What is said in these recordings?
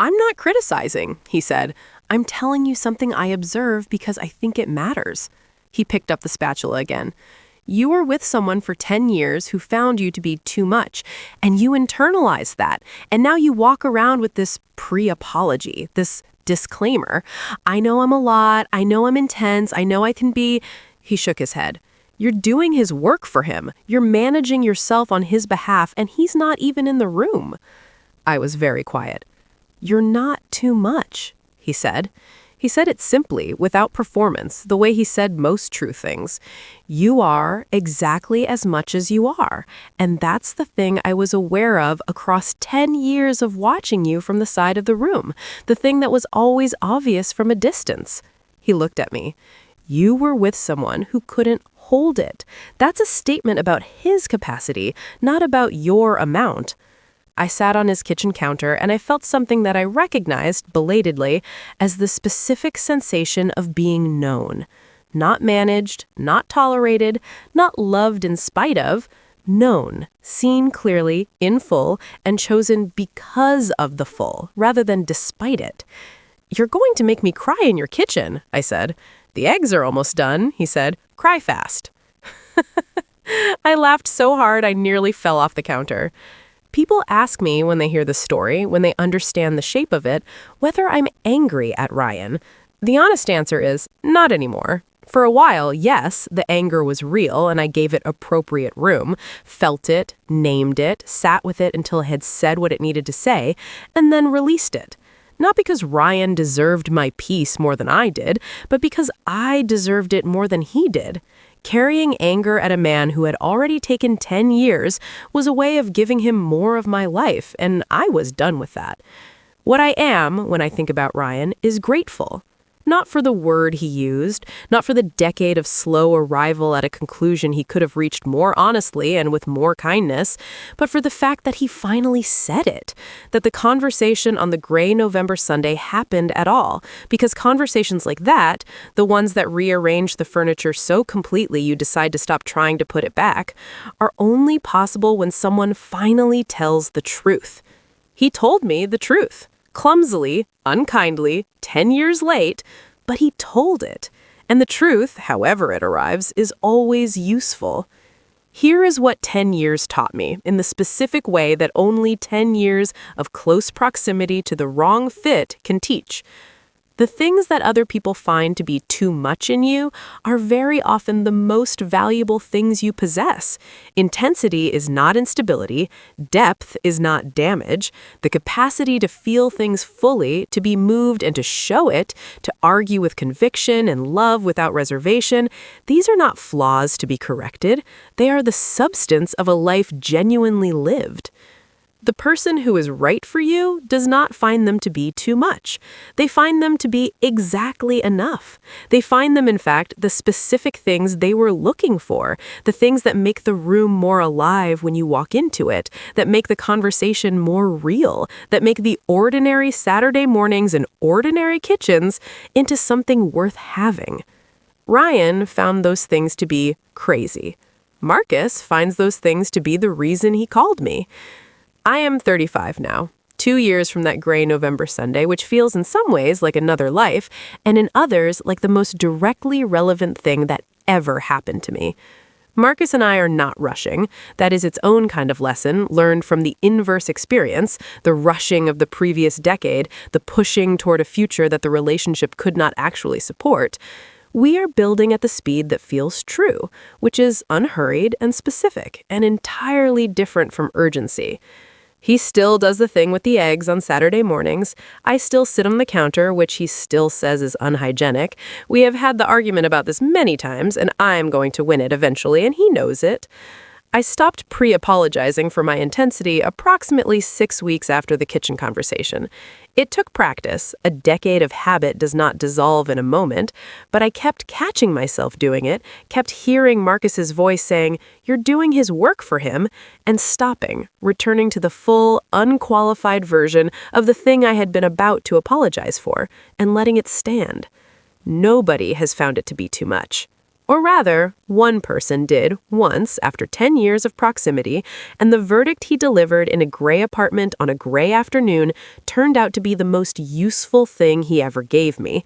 I'm not criticizing, he said. I'm telling you something I observe because I think it matters. He picked up the spatula again. You were with someone for 10 years who found you to be too much, and you internalized that. And now you walk around with this pre-apology, this disclaimer. I know I'm a lot. I know I'm intense. I know I can be... He shook his head. You're doing his work for him. You're managing yourself on his behalf, and he's not even in the room. I was very quiet. You're not too much, he said. He said it simply, without performance, the way he said most true things. You are exactly as much as you are, and that's the thing I was aware of across 10 years of watching you from the side of the room, the thing that was always obvious from a distance. He looked at me. You were with someone who couldn't hold it. That's a statement about his capacity, not about your amount. I sat on his kitchen counter and I felt something that I recognized, belatedly, as the specific sensation of being known. Not managed, not tolerated, not loved in spite of, known, seen clearly, in full, and chosen because of the full, rather than despite it. You're going to make me cry in your kitchen, I said. The eggs are almost done, he said. Cry fast. I laughed so hard I nearly fell off the counter. People ask me when they hear the story, when they understand the shape of it, whether I'm angry at Ryan. The honest answer is, not anymore. For a while, yes, the anger was real and I gave it appropriate room, felt it, named it, sat with it until it had said what it needed to say, and then released it. Not because Ryan deserved my peace more than I did, but because I deserved it more than he did. Carrying anger at a man who had already taken 10 years was a way of giving him more of my life, and I was done with that. What I am, when I think about Ryan, is grateful. Not for the word he used, not for the decade of slow arrival at a conclusion he could have reached more honestly and with more kindness, but for the fact that he finally said it, that the conversation on the gray November Sunday happened at all, because conversations like that, the ones that rearrange the furniture so completely you decide to stop trying to put it back, are only possible when someone finally tells the truth. He told me the truth. Clumsily, unkindly, 10 years late, but he told it. And the truth, however it arrives, is always useful. Here is what 10 years taught me, in the specific way that only 10 years of close proximity to the wrong fit can teach. The things that other people find to be too much in you are very often the most valuable things you possess. Intensity is not instability, depth is not damage, the capacity to feel things fully, to be moved and to show it, to argue with conviction and love without reservation, these are not flaws to be corrected. They are the substance of a life genuinely lived. The person who is right for you does not find them to be too much. They find them to be exactly enough. They find them, in fact, the specific things they were looking for, the things that make the room more alive when you walk into it, that make the conversation more real, that make the ordinary Saturday mornings and ordinary kitchens into something worth having. Ryan found those things to be crazy. Marcus finds those things to be the reason he called me. I am 35 now, 2 years from that gray November Sunday, which feels in some ways like another life, and in others like the most directly relevant thing that ever happened to me. Marcus and I are not rushing. That is its own kind of lesson, learned from the inverse experience, the rushing of the previous decade, the pushing toward a future that the relationship could not actually support. We are building at the speed that feels true, which is unhurried and specific, and entirely different from urgency. He still does the thing with the eggs on Saturday mornings. I still sit on the counter, which he still says is unhygienic. We have had the argument about this many times, and I'm going to win it eventually, and he knows it. I stopped pre-apologizing for my intensity approximately 6 weeks after the kitchen conversation. It took practice. A decade of habit does not dissolve in a moment, but I kept catching myself doing it, kept hearing Marcus's voice saying, "You're doing his work for him," and stopping, returning to the full, unqualified version of the thing I had been about to apologize for, and letting it stand. Nobody has found it to be too much. Or rather, one person did once after 10 years of proximity, and the verdict he delivered in a gray apartment on a gray afternoon turned out to be the most useful thing he ever gave me.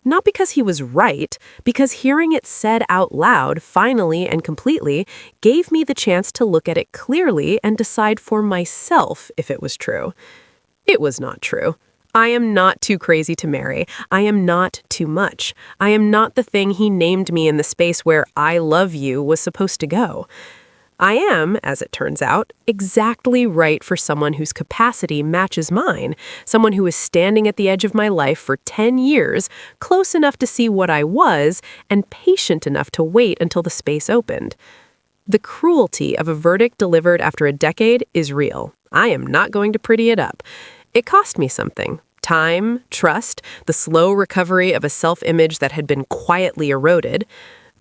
Not because he was right, because hearing it said out loud, finally and completely, gave me the chance to look at it clearly and decide for myself if it was true. It was not true. I am not too crazy to marry. I am not too much. I am not the thing he named me in the space where I love you was supposed to go. I am, as it turns out, exactly right for someone whose capacity matches mine, someone who is standing at the edge of my life for 10 years, close enough to see what I was, and patient enough to wait until the space opened. The cruelty of a verdict delivered after a decade is real. I am not going to pretty it up. It cost me something. Time, trust, the slow recovery of a self-image that had been quietly eroded.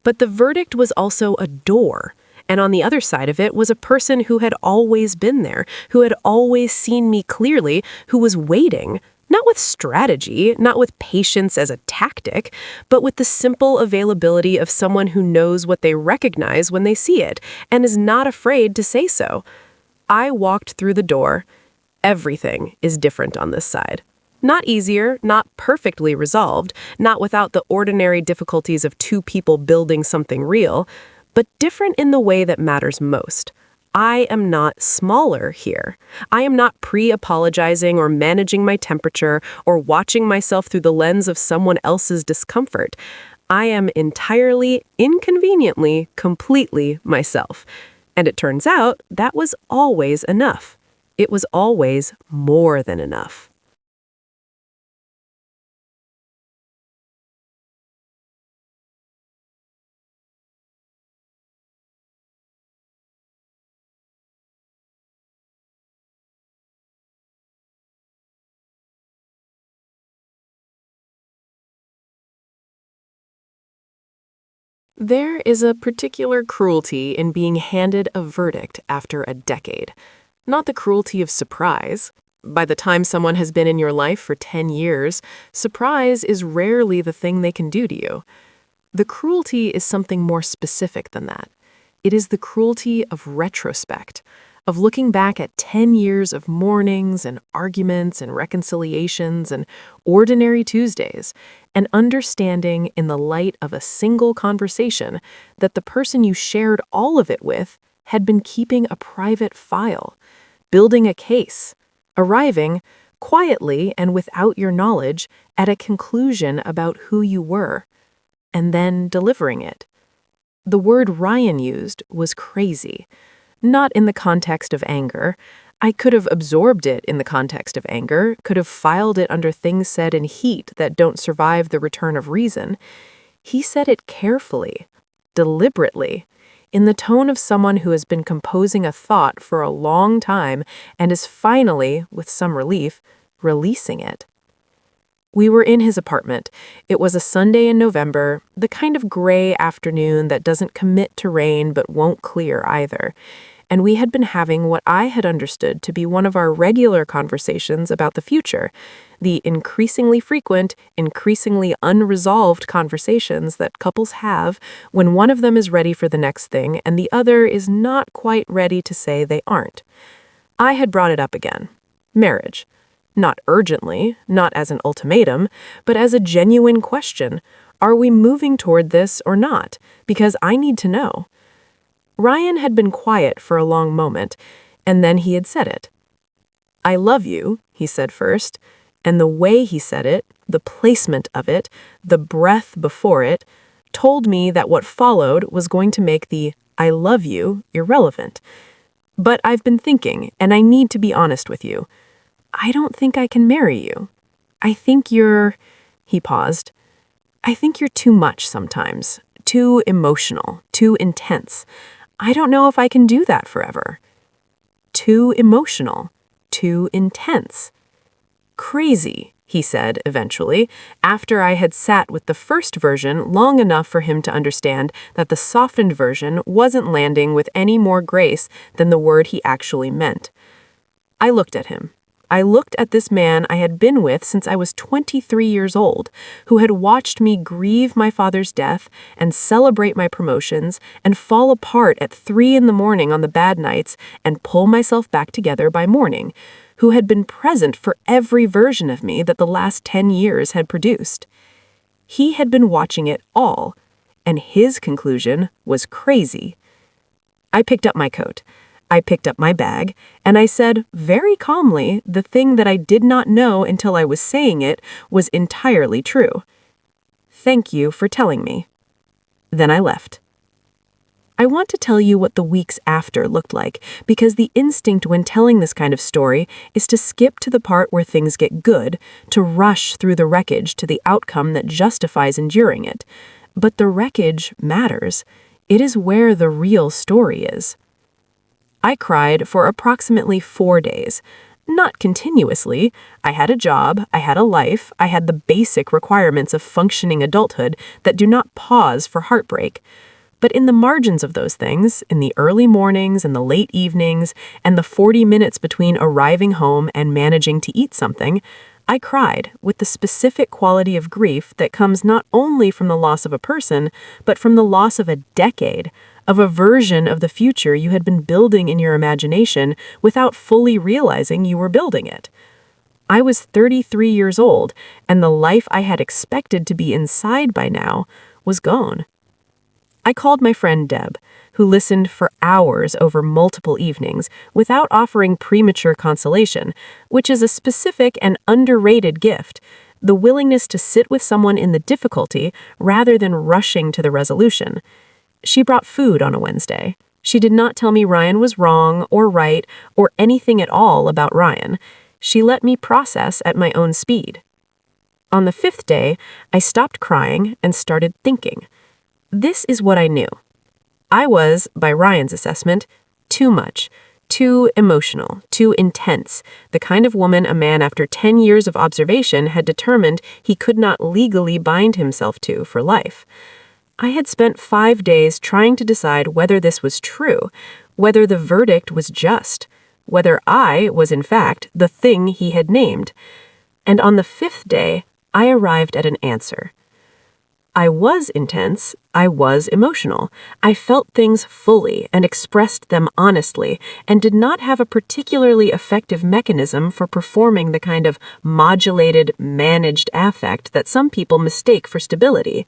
But the verdict was also a door. And on the other side of it was a person who had always been there, who had always seen me clearly, who was waiting, not with strategy, not with patience as a tactic, but with the simple availability of someone who knows what they recognize when they see it, and is not afraid to say so. I walked through the door. Everything is different on this side. Not easier, not perfectly resolved, not without the ordinary difficulties of two people building something real, but different in the way that matters most. I am not smaller here. I am not pre-apologizing or managing my temperature or watching myself through the lens of someone else's discomfort. I am entirely, inconveniently, completely myself. And it turns out that was always enough. It was always more than enough. There is a particular cruelty in being handed a verdict after a decade. Not the cruelty of surprise. By the time someone has been in your life for 10 years, surprise is rarely the thing they can do to you. The cruelty is something more specific than that. It is the cruelty of retrospect, of looking back at 10 years of mornings and arguments and reconciliations and ordinary Tuesdays, and understanding in the light of a single conversation that the person you shared all of it with had been keeping a private file, building a case, arriving, quietly and without your knowledge, at a conclusion about who you were, and then delivering it. The word Ryan used was crazy. Not in the context of anger. I could have absorbed it in the context of anger, could have filed it under things said in heat that don't survive the return of reason. He said it carefully, deliberately, in the tone of someone who has been composing a thought for a long time and is finally, with some relief, releasing it. We were in his apartment. It was a Sunday in November, the kind of gray afternoon that doesn't commit to rain but won't clear either. And we had been having what I had understood to be one of our regular conversations about the future, the increasingly frequent, increasingly unresolved conversations that couples have when one of them is ready for the next thing and the other is not quite ready to say they aren't. I had brought it up again. Marriage. Not urgently, not as an ultimatum, but as a genuine question. Are we moving toward this or not? Because I need to know. Ryan had been quiet for a long moment, and then he had said it. I love you, he said first, and the way he said it, the placement of it, the breath before it, told me that what followed was going to make the I love you irrelevant. But I've been thinking, and I need to be honest with you. I don't think I can marry you. I think you're, he paused, I think you're too much sometimes, too emotional, too intense. I don't know if I can do that forever. Too emotional, too intense. Crazy, he said eventually, after I had sat with the first version long enough for him to understand that the softened version wasn't landing with any more grace than the word he actually meant. I looked at him. I looked at this man I had been with since I was 23 years old, who had watched me grieve my father's death and celebrate my promotions and fall apart at 3 in the morning on the bad nights and pull myself back together by morning, who had been present for every version of me that the last 10 years had produced. He had been watching it all, and his conclusion was crazy. I picked up my coat. I picked up my bag, and I said very calmly the thing that I did not know until I was saying it was entirely true. Thank you for telling me. Then I left. I want to tell you what the weeks after looked like, because the instinct when telling this kind of story is to skip to the part where things get good, to rush through the wreckage to the outcome that justifies enduring it. But the wreckage matters. It is where the real story is. I cried for approximately 4 days. Not continuously. I had a job, I had a life, I had the basic requirements of functioning adulthood that do not pause for heartbreak. But in the margins of those things, in the early mornings and the late evenings, and the 40 minutes between arriving home and managing to eat something, I cried with the specific quality of grief that comes not only from the loss of a person, but from the loss of a decade, of a version of the future you had been building in your imagination without fully realizing you were building it. I was 33 years old, and the life I had expected to be inside by now was gone. I called my friend Deb, who listened for hours over multiple evenings without offering premature consolation, which is a specific and underrated gift, the willingness to sit with someone in the difficulty rather than rushing to the resolution. She brought food on a Wednesday. She did not tell me Ryan was wrong or right or anything at all about Ryan. She let me process at my own speed. On the 5th day, I stopped crying and started thinking. This is what I knew. I was, by Ryan's assessment, too much, too emotional, too intense, the kind of woman a man after 10 years of observation had determined he could not legally bind himself to for life. I had spent 5 days trying to decide whether this was true, whether the verdict was just, whether I was in fact the thing he had named. And on the 5th day, I arrived at an answer. I was intense, I was emotional. I felt things fully and expressed them honestly, and did not have a particularly effective mechanism for performing the kind of modulated, managed affect that some people mistake for stability.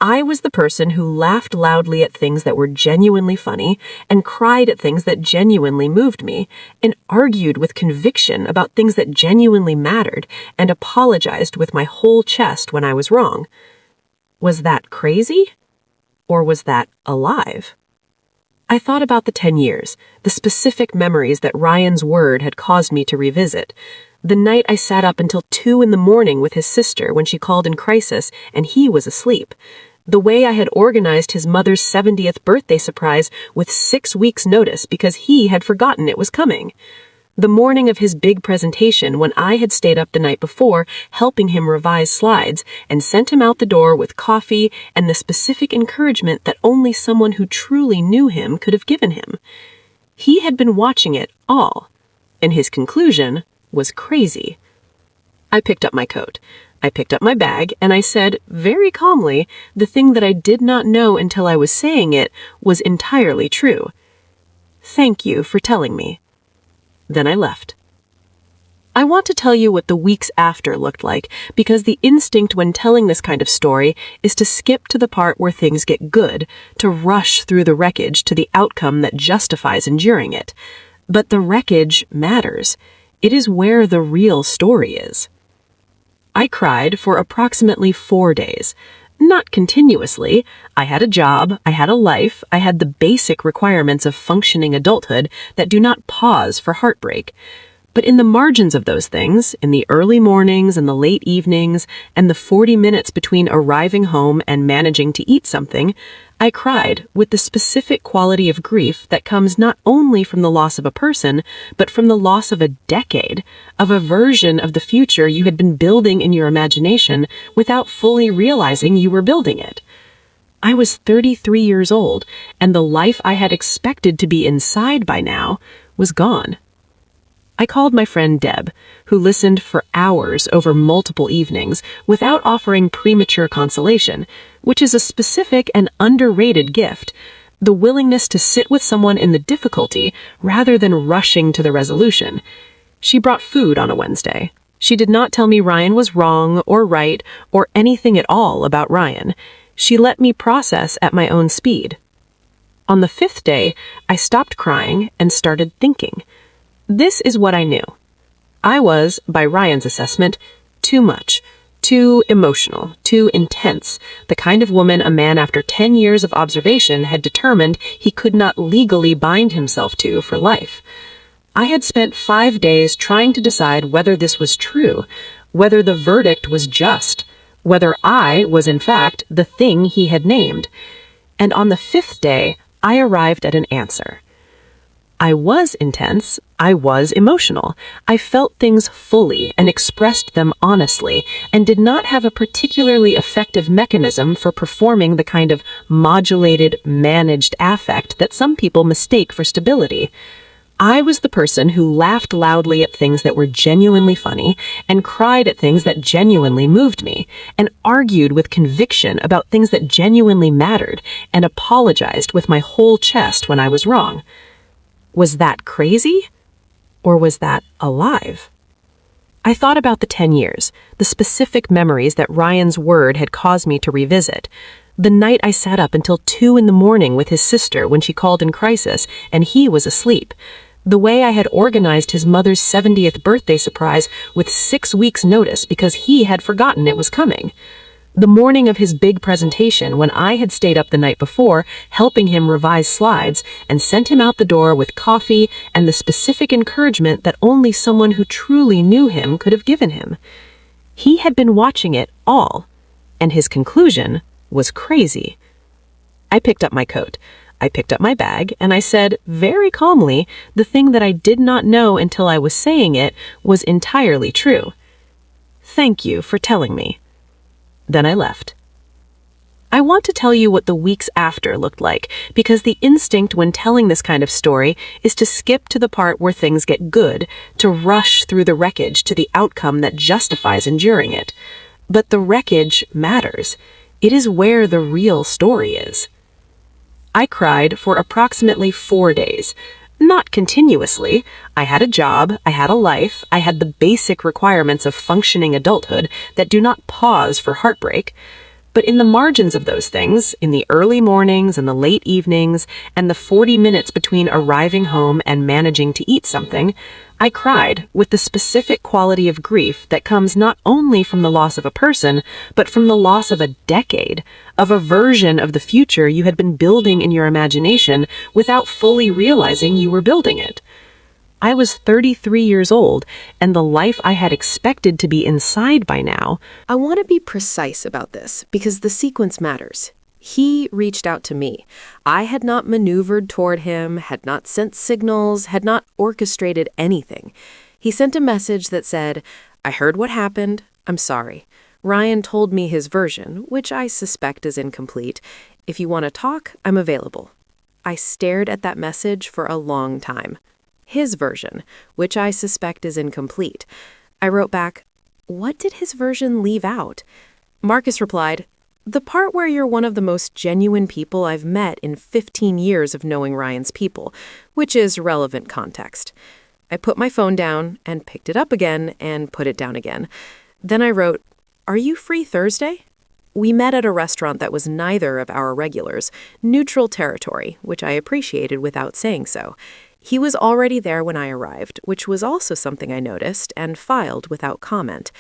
I was the person who laughed loudly at things that were genuinely funny, and cried at things that genuinely moved me, and argued with conviction about things that genuinely mattered, and apologized with my whole chest when I was wrong. Was that crazy? Or was that alive? I thought about the 10 years, the specific memories that Ryan's word had caused me to revisit. The night I sat up until 2 in the morning with his sister when she called in crisis and he was asleep. The way I had organized his mother's 70th birthday surprise with 6 weeks' notice because he had forgotten it was coming. The morning of his big presentation when I had stayed up the night before helping him revise slides and sent him out the door with coffee and the specific encouragement that only someone who truly knew him could have given him. He had been watching it all, and his conclusion was crazy. I picked up my coat. I picked up my bag, and I said, very calmly, the thing that I did not know until I was saying it was entirely true. Thank you for telling me. Then I left. I want to tell you what the weeks after looked like, because the instinct when telling this kind of story is to skip to the part where things get good, to rush through the wreckage to the outcome that justifies enduring it. But the wreckage matters. It is where the real story is. I cried for approximately 4 days. Not continuously. I had a job, I had a life, I had the basic requirements of functioning adulthood that do not pause for heartbreak. But in the margins of those things, in the early mornings and the late evenings, and the 40 minutes between arriving home and managing to eat something, I cried with the specific quality of grief that comes not only from the loss of a person, but from the loss of a decade, of a version of the future you had been building in your imagination without fully realizing you were building it. I was 33 years old, and the life I had expected to be inside by now was gone. I called my friend Deb, who listened for hours over multiple evenings without offering premature consolation, which is a specific and underrated gift. The willingness to sit with someone in the difficulty rather than rushing to the resolution. She brought food on a Wednesday. She did not tell me Ryan was wrong or right or anything at all about Ryan. She let me process at my own speed. On the 5th day, I stopped crying and started thinking. This is what I knew. I was, by Ryan's assessment, too much, too emotional, too intense, the kind of woman a man after 10 years of observation had determined he could not legally bind himself to for life. I had spent 5 days trying to decide whether this was true, whether the verdict was just, whether I was in fact the thing he had named. And on the 5th day, I arrived at an answer. I was intense. I was emotional. I felt things fully and expressed them honestly, and did not have a particularly effective mechanism for performing the kind of modulated, managed affect that some people mistake for stability. I was the person who laughed loudly at things that were genuinely funny, and cried at things that genuinely moved me, and argued with conviction about things that genuinely mattered, and apologized with my whole chest when I was wrong. Was that crazy? Or was that alive? I thought about the 10 years, the specific memories that Ryan's word had caused me to revisit. The night I sat up until 2 in the morning with his sister when she called in crisis, and he was asleep. The way I had organized his mother's 70th birthday surprise with 6 weeks' notice because he had forgotten it was coming. The morning of his big presentation, when I had stayed up the night before, helping him revise slides, and sent him out the door with coffee and the specific encouragement that only someone who truly knew him could have given him. He had been watching it all, and his conclusion was crazy. I picked up my coat. I picked up my bag, and I said, very calmly, the thing that I did not know until I was saying it was entirely true. Thank you for telling me. Then I left. I want to tell you what the weeks after looked like, because the instinct when telling this kind of story is to skip to the part where things get good, to rush through the wreckage to the outcome that justifies enduring it. But the wreckage matters. It is where the real story is. I cried for approximately 4 days. Not continuously. I had a job, I had a life, I had the basic requirements of functioning adulthood that do not pause for heartbreak. But in the margins of those things, in the early mornings and the late evenings, and the 40 minutes between arriving home and managing to eat something, I cried with the specific quality of grief that comes not only from the loss of a person, but from the loss of a decade, of a version of the future you had been building in your imagination without fully realizing you were building it. I was 33 years old, and the life I had expected to be inside by now. I want to be precise about this, because the sequence matters. He reached out to me. I had not maneuvered toward him, had not sent signals, had not orchestrated anything. He sent a message that said, I heard what happened. I'm sorry. Ryan told me his version, which I suspect is incomplete. If you want to talk, I'm available. I stared at that message for a long time. His version, which I suspect is incomplete. I wrote back, what did his version leave out? Marcus replied, the part where you're one of the most genuine people I've met in 15 years of knowing Ryan's people, which is relevant context. I put my phone down and picked it up again and put it down again. Then I wrote, are you free Thursday? We met at a restaurant that was neither of our regulars, neutral territory, which I appreciated without saying so. He was already there when I arrived, which was also something I noticed and filed without comment.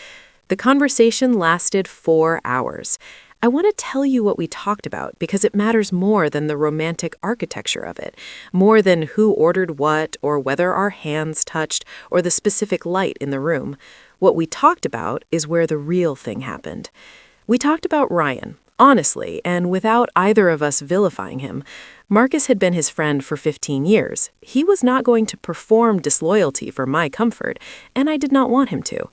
The conversation lasted 4 hours. I want to tell you what we talked about because it matters more than the romantic architecture of it, more than who ordered what or whether our hands touched or the specific light in the room. What we talked about is where the real thing happened. We talked about Ryan, honestly, and without either of us vilifying him. Marcus had been his friend for 15 years. He was not going to perform disloyalty for my comfort, and I did not want him to.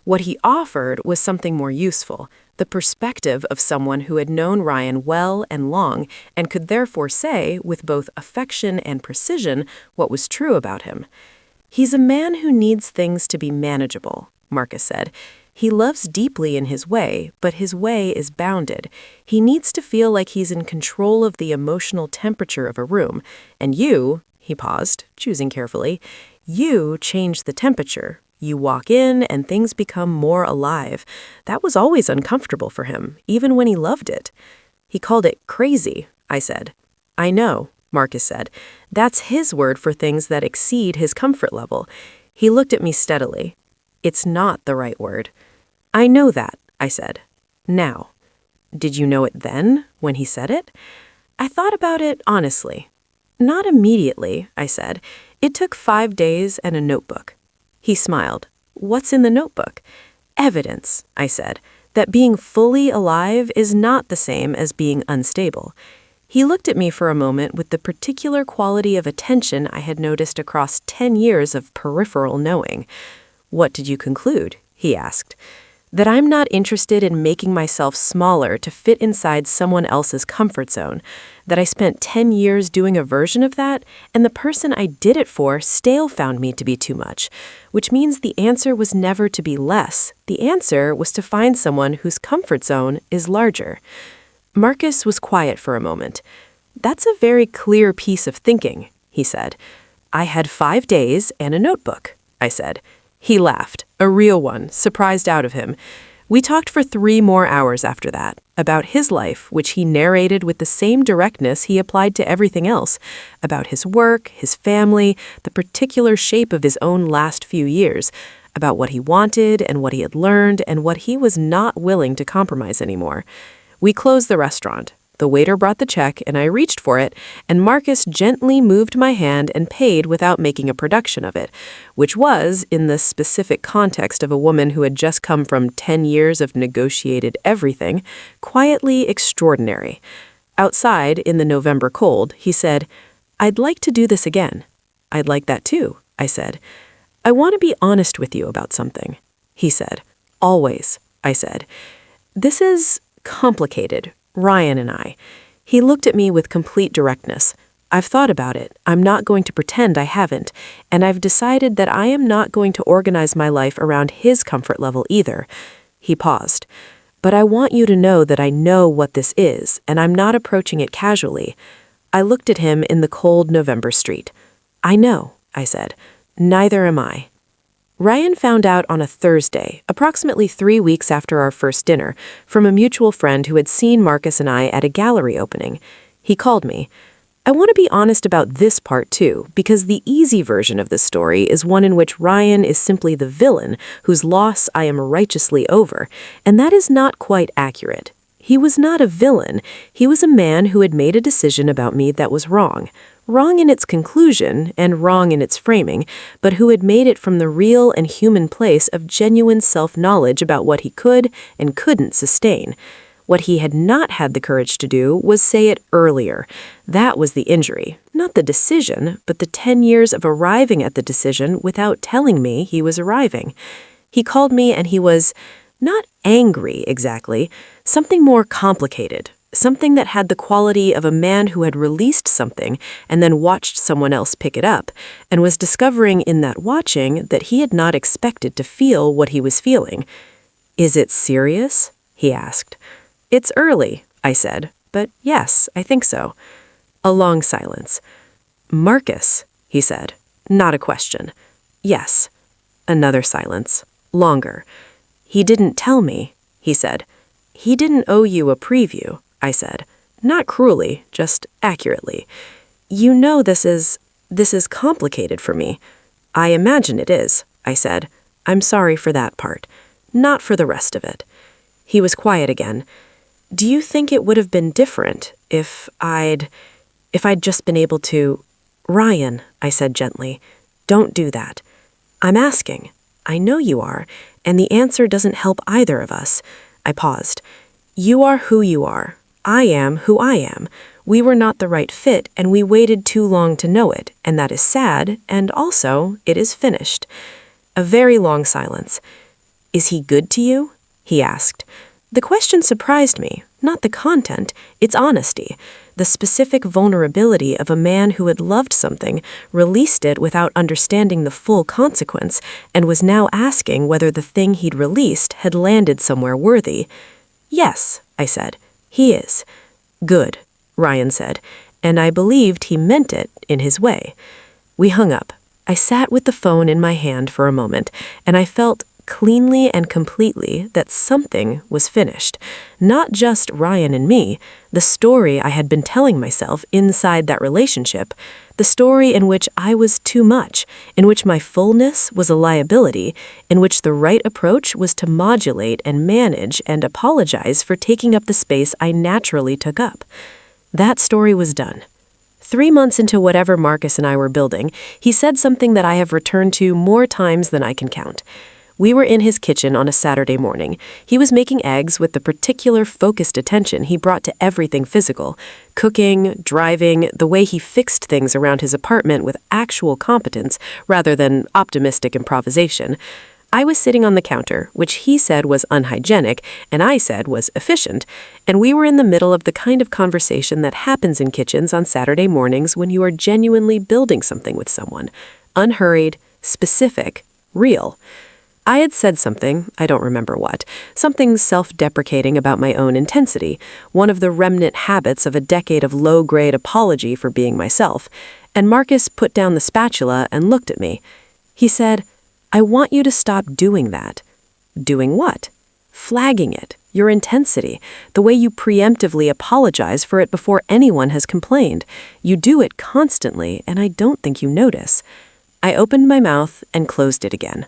What he offered was something more useful, the perspective of someone who had known Ryan well and long and could therefore say, with both affection and precision, what was true about him. He's a man who needs things to be manageable, Marcus said. He loves deeply in his way, but his way is bounded. He needs to feel like he's in control of the emotional temperature of a room. And you, he paused, choosing carefully, you change the temperature. You walk in and things become more alive. That was always uncomfortable for him, even when he loved it. He called it crazy, I said. I know, Marcus said. That's his word for things that exceed his comfort level. He looked at me steadily. It's not the right word. I know that, I said. Now. Did you know it then, when he said it? I thought about it honestly. Not immediately, I said. It took 5 days and a notebook. He smiled. What's in the notebook? Evidence, I said, that being fully alive is not the same as being unstable. He looked at me for a moment with the particular quality of attention I had noticed across 10 years of peripheral knowing. What did you conclude? He asked. That I'm not interested in making myself smaller to fit inside someone else's comfort zone. That I spent 10 years doing a version of that, and the person I did it for stale found me to be too much. Which means the answer was never to be less. The answer was to find someone whose comfort zone is larger. Marcus was quiet for a moment. That's a very clear piece of thinking, he said. I had 5 days and a notebook, I said. He laughed, a real one, surprised out of him. We talked for 3 more hours after that, about his life, which he narrated with the same directness he applied to everything else, about his work, his family, the particular shape of his own last few years, about what he wanted and what he had learned and what he was not willing to compromise anymore. We closed the restaurant. The waiter brought the check, and I reached for it, and Marcus gently moved my hand and paid without making a production of it, which was, in the specific context of a woman who had just come from 10 years of negotiated everything, quietly extraordinary. Outside, in the November cold, he said, I'd like to do this again. I'd like that too, I said. I want to be honest with you about something, he said. Always, I said. This is complicated. Ryan and I. He looked at me with complete directness. I've thought about it. I'm not going to pretend I haven't. And I've decided that I am not going to organize my life around his comfort level either. He paused. But I want you to know that I know what this is, and I'm not approaching it casually. I looked at him in the cold November street. I know, I said. Neither am I. Ryan found out on a Thursday, approximately 3 weeks after our first dinner, from a mutual friend who had seen Marcus and I at a gallery opening. He called me. I want to be honest about this part too, because the easy version of the story is one in which Ryan is simply the villain whose loss I am righteously over, and that is not quite accurate. He was not a villain. He was a man who had made a decision about me that was wrong. Wrong in its conclusion and wrong in its framing, but who had made it from the real and human place of genuine self-knowledge about what he could and couldn't sustain. What he had not had the courage to do was say it earlier. That was the injury, not the decision, but the 10 years of arriving at the decision without telling me he was arriving. He called me and he was not angry exactly, something more complicated. Something that had the quality of a man who had released something and then watched someone else pick it up, and was discovering in that watching that he had not expected to feel what he was feeling. Is it serious? He asked. It's early, I said, but yes, I think so. A long silence. Marcus, he said, not a question. Yes. Another silence. Longer. He didn't tell me, he said. He didn't owe you a preview. I said, not cruelly, just accurately. You know this is complicated for me. I imagine it is, I said. I'm sorry for that part. Not for the rest of it. He was quiet again. Do you think it would have been different if I'd just been able to... Ryan, I said gently, don't do that. I'm asking. I know you are, and the answer doesn't help either of us. I paused. You are who you are. I am who I am. We were not the right fit, and we waited too long to know it, and that is sad, and also, it is finished. A very long silence. Is he good to you? He asked. The question surprised me. Not the content, its honesty. The specific vulnerability of a man who had loved something, released it without understanding the full consequence, and was now asking whether the thing he'd released had landed somewhere worthy. "Yes," I said. "He is." "Good," Ryan said, and I believed he meant it in his way. We hung up. I sat with the phone in my hand for a moment, and I felt cleanly and completely that something was finished. Not just Ryan and me, the story I had been telling myself inside that relationship, the story in which I was too much, in which my fullness was a liability, in which the right approach was to modulate and manage and apologize for taking up the space I naturally took up. That story was done. 3 months into whatever Marcus and I were building, he said something that I have returned to more times than I can count. We were in his kitchen on a Saturday morning. He was making eggs with the particular focused attention he brought to everything physical. Cooking, driving, the way he fixed things around his apartment with actual competence rather than optimistic improvisation. I was sitting on the counter, which he said was unhygienic, and I said was efficient, and we were in the middle of the kind of conversation that happens in kitchens on Saturday mornings when you are genuinely building something with someone. Unhurried, specific, real. I had said something, I don't remember what, something self-deprecating about my own intensity, one of the remnant habits of a decade of low-grade apology for being myself, and Marcus put down the spatula and looked at me. He said, "I want you to stop doing that." Doing what? Flagging it, your intensity, the way you preemptively apologize for it before anyone has complained. You do it constantly, and I don't think you notice. I opened my mouth and closed it again.